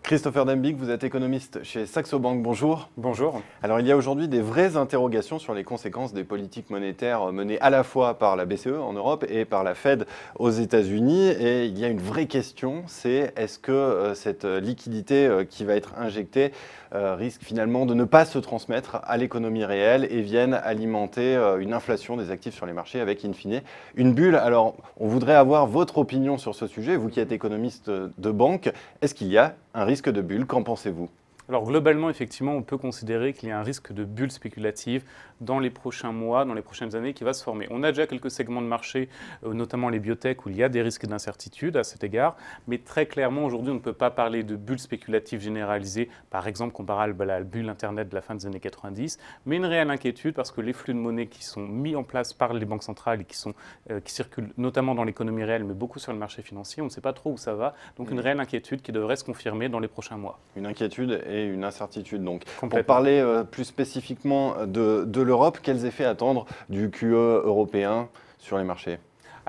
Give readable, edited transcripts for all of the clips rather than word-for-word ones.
Christopher Dembig, vous êtes économiste chez Saxo Bank, bonjour. Bonjour. Alors il y a aujourd'hui des vraies interrogations sur les conséquences des politiques monétaires menées à la fois par la BCE en Europe et par la Fed aux États-Unis. Et il y a une vraie question, c'est est-ce que cette liquidité qui va être injectée risque finalement de ne pas se transmettre à l'économie réelle et vienne alimenter une inflation des actifs sur les marchés avec in fine une bulle. Alors on voudrait avoir votre opinion sur ce sujet, vous qui êtes économiste de banque, est-ce qu'il y a un risque de bulle? Qu'en pensez-vous? Alors globalement, effectivement, on peut considérer qu'il y a un risque de bulle spéculative dans les prochains mois, dans les prochaines années qui va se former. On a déjà quelques segments de marché, notamment les biotech, où il y a des risques d'incertitude à cet égard, mais très clairement, aujourd'hui, on ne peut pas parler de bulle spéculative généralisée, par exemple comparable à la bulle Internet de la fin des années 90, mais une réelle inquiétude parce que les flux de monnaie qui sont mis en place par les banques centrales et qui circulent notamment dans l'économie réelle, mais beaucoup sur le marché financier, on ne sait pas trop où ça va, donc une réelle inquiétude qui devrait se confirmer dans les prochains mois. Une inquiétude et une incertitude. Donc, pour parler plus spécifiquement de l'Europe, quels effets attendre du QE européen sur les marchés?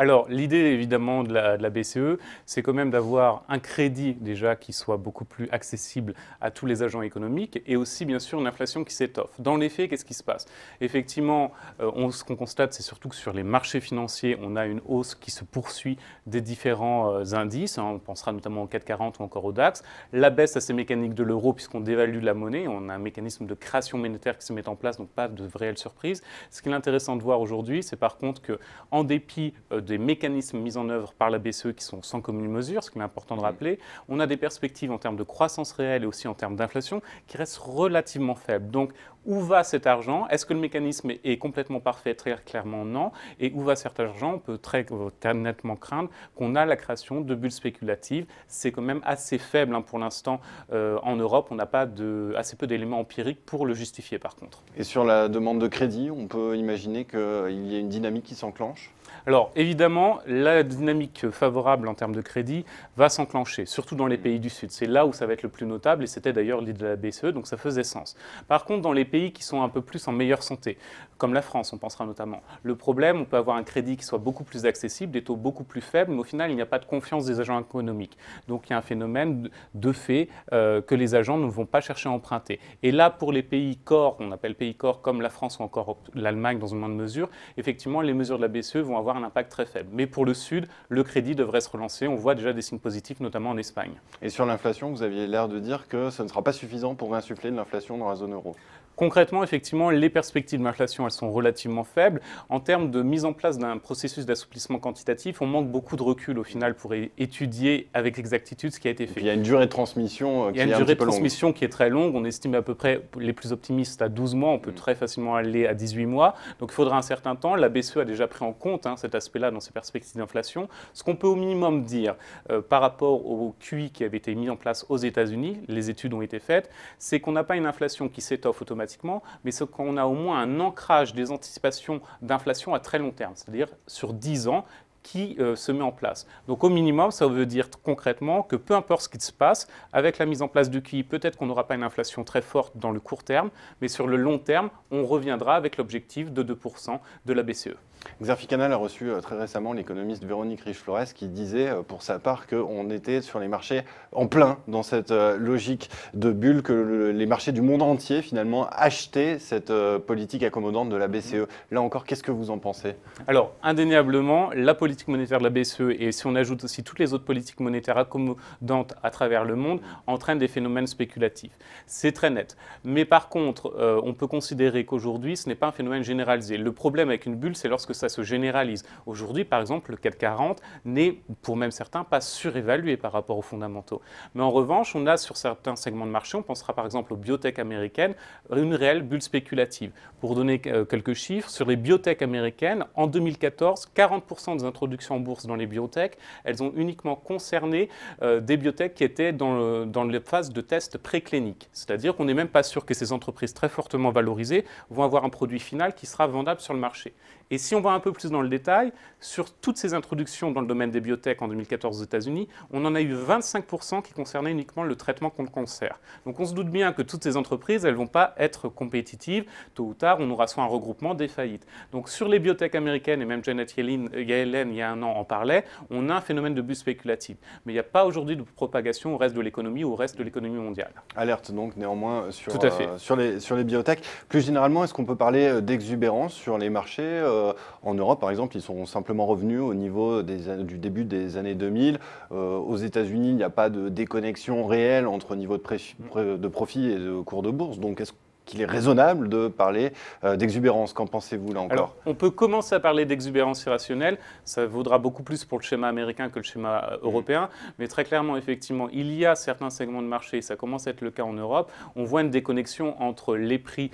Alors, l'idée évidemment de la BCE, c'est quand même d'avoir un crédit déjà qui soit beaucoup plus accessible à tous les agents économiques et aussi bien sûr une inflation qui s'étoffe. Dans les faits, qu'est-ce qui se passe? Effectivement, ce qu'on constate, c'est surtout que sur les marchés financiers, on a une hausse qui se poursuit des différents indices. On pensera notamment au CAC 40 ou encore au DAX. La baisse assez mécanique de l'euro puisqu'on dévalue la monnaie. On a un mécanisme de création monétaire qui se met en place, donc pas de réelle surprise. Ce qui est intéressant de voir aujourd'hui, c'est par contre qu'en dépit des mécanismes mis en œuvre par la BCE qui sont sans commune mesure, ce qu'il est important de rappeler, on a des perspectives en termes de croissance réelle et aussi en termes d'inflation qui restent relativement faibles. Donc, où va cet argent? Est-ce que le mécanisme est complètement parfait? Très clairement, non. Et où va cet argent? On peut très nettement craindre qu'on a la création de bulles spéculatives. C'est quand même assez faible pour l'instant en Europe. On n'a pas assez peu d'éléments empiriques pour le justifier par contre. Et sur la demande de crédit, on peut imaginer qu'il y ait une dynamique qui s'enclenche? Alors évidemment, la dynamique favorable en termes de crédit va s'enclencher, surtout dans les pays du Sud. C'est là où ça va être le plus notable et c'était d'ailleurs l'idée de la BCE, donc ça faisait sens. Par contre, dans les pays qui sont un peu plus en meilleure santé, comme la France, on pensera notamment, le problème, on peut avoir un crédit qui soit beaucoup plus accessible, des taux beaucoup plus faibles, mais au final, il n'y a pas de confiance des agents économiques. Donc il y a un phénomène de fait que les agents ne vont pas chercher à emprunter. Et là, pour les pays corps, on appelle pays corps comme la France ou encore l'Allemagne dans une moindre mesure, effectivement, les mesures de la BCE vont avoir un impact très faible. Mais pour le Sud, le crédit devrait se relancer. On voit déjà des signes positifs, notamment en Espagne. Et sur l'inflation, vous aviez l'air de dire que ce ne sera pas suffisant pour insuffler de l'inflation dans la zone euro. Concrètement, effectivement, les perspectives d'inflation, elles sont relativement faibles. En termes de mise en place d'un processus d'assouplissement quantitatif, on manque beaucoup de recul au final pour étudier avec exactitude ce qui a été fait. Il y a une durée de transmission qui est un petit peu longue. Il y a une durée de transmission qui est très longue. On estime à peu près, les plus optimistes, à 12 mois. On peut très facilement aller à 18 mois. Donc il faudra un certain temps. La BCE a déjà pris en compte cet aspect-là dans ses perspectives d'inflation. Ce qu'on peut au minimum dire par rapport au QI qui avait été mis en place aux États-Unis, les études ont été faites, c'est qu'on n'a pas une inflation qui s'étoffe automatiquement, mais c'est qu'on a au moins un ancrage des anticipations d'inflation à très long terme, c'est-à-dire sur 10 ans, qui se met en place. Donc au minimum, ça veut dire concrètement que peu importe ce qui se passe, avec la mise en place du QI, peut-être qu'on n'aura pas une inflation très forte dans le court terme, mais sur le long terme, on reviendra avec l'objectif de 2% de la BCE. Xavier Canal a reçu très récemment l'économiste Véronique Riche-Flores qui disait pour sa part qu'on était sur les marchés en plein dans cette logique de bulle, que les marchés du monde entier finalement achetaient cette politique accommodante de la BCE. Là encore, qu'est-ce que vous en pensez? Alors, indéniablement, la politique monétaire de la BCE, et si on ajoute aussi toutes les autres politiques monétaires accommodantes à travers le monde, entraînent des phénomènes spéculatifs. C'est très net. Mais par contre, on peut considérer qu'aujourd'hui, ce n'est pas un phénomène généralisé. Le problème avec une bulle, c'est lorsque ça se généralise. Aujourd'hui, par exemple, le CAC 40 n'est, pour même certains, pas surévalué par rapport aux fondamentaux. Mais en revanche, on a sur certains segments de marché, on pensera par exemple aux biotech américaines, une réelle bulle spéculative. Pour donner quelques chiffres, sur les biotech américaines, en 2014, 40% des introductions en bourse dans les biotech, elles ont uniquement concerné des biotech qui étaient dans les phases de tests précliniques. C'est-à-dire qu'on n'est même pas sûr que ces entreprises très fortement valorisées vont avoir un produit final qui sera vendable sur le marché. Et si on va un peu plus dans le détail, sur toutes ces introductions dans le domaine des biotech en 2014 aux États-Unis, on en a eu 25% qui concernaient uniquement le traitement contre le cancer. Donc on se doute bien que toutes ces entreprises, elles ne vont pas être compétitives. Tôt ou tard, on aura soit un regroupement, des faillites. Donc sur les biotech américaines, et même Janet Yellen, il y a un an, en parlait, on a un phénomène de bulle spéculative. Mais il n'y a pas aujourd'hui de propagation au reste de l'économie ou au reste de l'économie mondiale. Alerte donc néanmoins sur, Tout à fait. sur les biotech. Plus généralement, est-ce qu'on peut parler d'exubérance sur les marchés en Europe, par exemple, ils sont simplement revenus au niveau du début des années 2000. Aux États-Unis, il n'y a pas de déconnexion réelle entre niveau de profit et de cours de bourse. Donc, est-ce qu'il est raisonnable de parler d'exubérance? Qu'en pensez-vous là encore? Alors, on peut commencer à parler d'exubérance irrationnelle. Ça vaudra beaucoup plus pour le schéma américain que le schéma européen. Mais très clairement, effectivement, il y a certains segments de marché, ça commence à être le cas en Europe. On voit une déconnexion entre les prix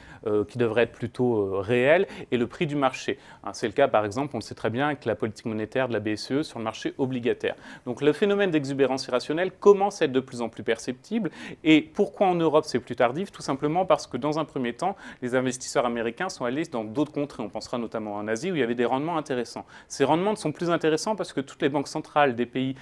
qui devraient être plutôt réels et le prix du marché. C'est le cas, par exemple, on le sait très bien, avec la politique monétaire de la BCE sur le marché obligataire. Donc, le phénomène d'exubérance irrationnelle commence à être de plus en plus perceptible. Et pourquoi en Europe c'est plus tardif? Tout simplement parce que dans un premier temps, les investisseurs américains sont allés dans d'autres contrées. On pensera notamment en Asie où il y avait des rendements intéressants. Ces rendements sont plus intéressants parce que toutes les banques centrales des pays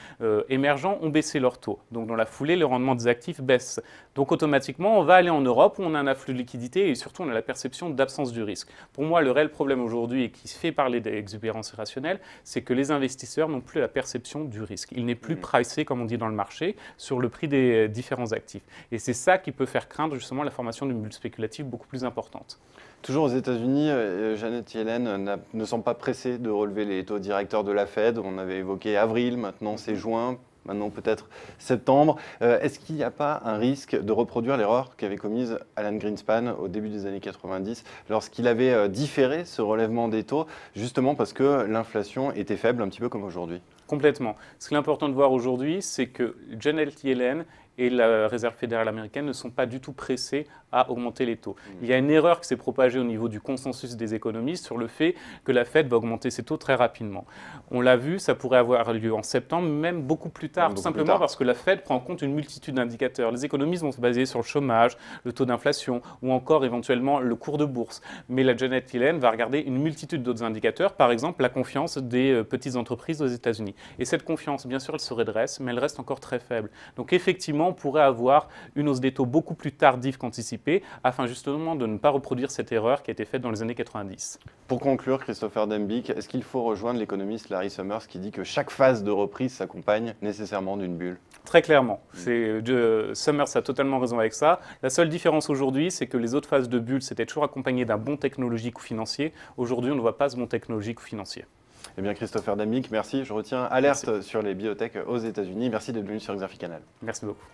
émergents ont baissé leurs taux. Donc dans la foulée, le rendement des actifs baisse. Donc automatiquement, on va aller en Europe où on a un afflux de liquidités et surtout on a la perception d'absence du risque. Pour moi, le réel problème aujourd'hui et qui fait parler d'exubérance irrationnelle, c'est que les investisseurs n'ont plus la perception du risque. Il n'est plus pricé, comme on dit dans le marché, sur le prix des différents actifs. Et c'est ça qui peut faire craindre justement la formation d'une bulle spéculative beaucoup plus importante. Toujours aux États-Unis, Janet Yellen ne semble pas pressée de relever les taux directeurs de la Fed. On avait évoqué avril, maintenant c'est juin, maintenant peut-être septembre. Est-ce qu'il n'y a pas un risque de reproduire l'erreur qu'avait commise Alan Greenspan au début des années 90 lorsqu'il avait différé ce relèvement des taux, justement parce que l'inflation était faible, un petit peu comme aujourd'hui? Complètement. Ce qui est important de voir aujourd'hui, c'est que Janet Yellen et la Réserve fédérale américaine ne sont pas du tout pressés à augmenter les taux. Il y a une erreur qui s'est propagée au niveau du consensus des économistes sur le fait que la Fed va augmenter ses taux très rapidement. On l'a vu, ça pourrait avoir lieu en septembre, même beaucoup plus tard, tout simplement parce que la Fed prend en compte une multitude d'indicateurs. Les économistes vont se baser sur le chômage, le taux d'inflation ou encore éventuellement le cours de bourse. Mais la Janet Yellen va regarder une multitude d'autres indicateurs, par exemple la confiance des petites entreprises aux États-Unis. Et cette confiance, bien sûr, elle se redresse, mais elle reste encore très faible. Donc effectivement, on pourrait avoir une hausse des taux beaucoup plus tardive qu'anticipée, afin justement de ne pas reproduire cette erreur qui a été faite dans les années 90. Pour conclure, Christopher Dembicke, est-ce qu'il faut rejoindre l'économiste Larry Summers qui dit que chaque phase de reprise s'accompagne nécessairement d'une bulle? Très clairement. Summers a totalement raison avec ça. La seule différence aujourd'hui, c'est que les autres phases de bulle, c'était toujours accompagné d'un bond technologique ou financier. Aujourd'hui, on ne voit pas ce bond technologique ou financier. Eh bien, Christopher Dembicke, merci. Je retiens alerte sur les biotech aux États-Unis. Merci d'être venu sur Exerfi Canal. Merci beaucoup.